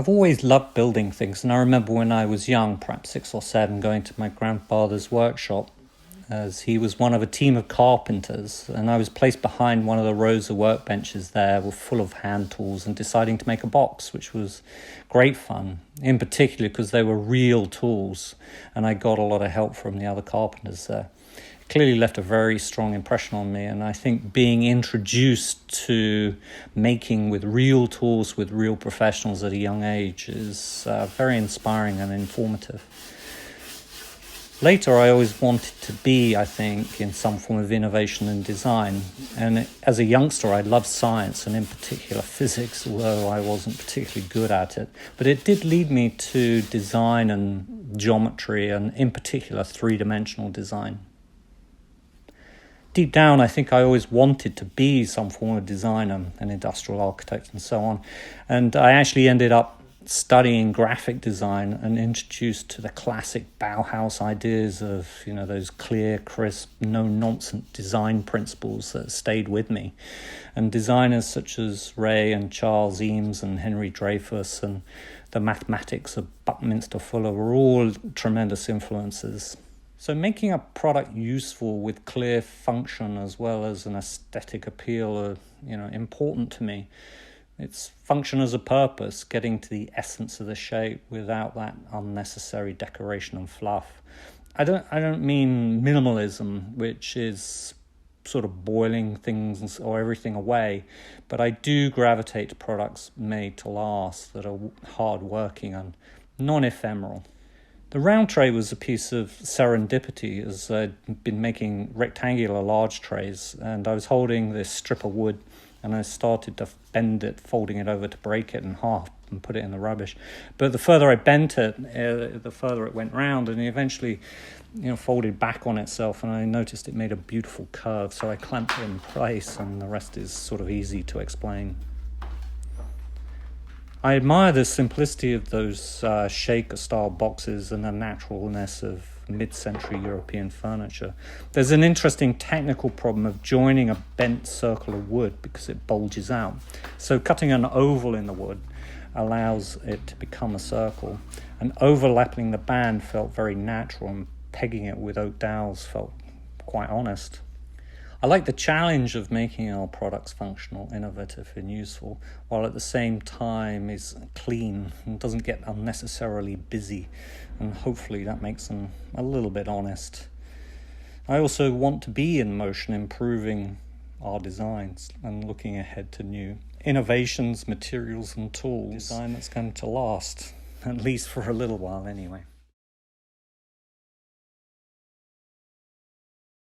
I've always loved building things, and I remember when I was young, perhaps 6 or 7, going to my grandfather's workshop, as he was one of a team of carpenters, and I was placed behind one of the rows of workbenches there, were full of hand tools, and deciding to make a box, which was great fun, in particular because they were real tools, and I got a lot of help from the other carpenters there. Clearly left a very strong impression on me, and I think being introduced to making with real tools with real professionals at a young age is very inspiring and informative. Later, I always wanted to be, I think, in some form of innovation and design, and as a youngster I loved science, and in particular physics, although I wasn't particularly good at it, but it did lead me to design and geometry, and in particular three-dimensional design. Deep down, I think I always wanted to be some form of designer, an industrial architect and so on. And I actually ended up studying graphic design and introduced to the classic Bauhaus ideas of, those clear, crisp, no-nonsense design principles that stayed with me. And designers such as Ray and Charles Eames and Henry Dreyfuss and the mathematics of Buckminster Fuller were all tremendous influences. So making a product useful with clear function as well as an aesthetic appeal are, important to me. It's function as a purpose, getting to the essence of the shape without that unnecessary decoration and fluff. I don't mean minimalism, which is sort of boiling things or everything away, but I do gravitate to products made to last that are hard-working and non-ephemeral. The round tray was a piece of serendipity, as I'd been making rectangular large trays, and I was holding this strip of wood and I started to bend it, folding it over to break it in half and put it in the rubbish. But the further I bent it, the further it went round, and it eventually folded back on itself, and I noticed it made a beautiful curve, so I clamped it in place, and the rest is sort of easy to explain. I admire the simplicity of those shaker-style boxes and the naturalness of mid-century European furniture. There's an interesting technical problem of joining a bent circle of wood because it bulges out. So cutting an oval in the wood allows it to become a circle, and overlapping the band felt very natural, and pegging it with oak dowels felt quite honest. I like the challenge of making our products functional, innovative and useful, while at the same time is clean and doesn't get unnecessarily busy, and hopefully that makes them a little bit honest. I also want to be in motion, improving our designs and looking ahead to new innovations, materials and tools. Design that's going to last, at least for a little while anyway.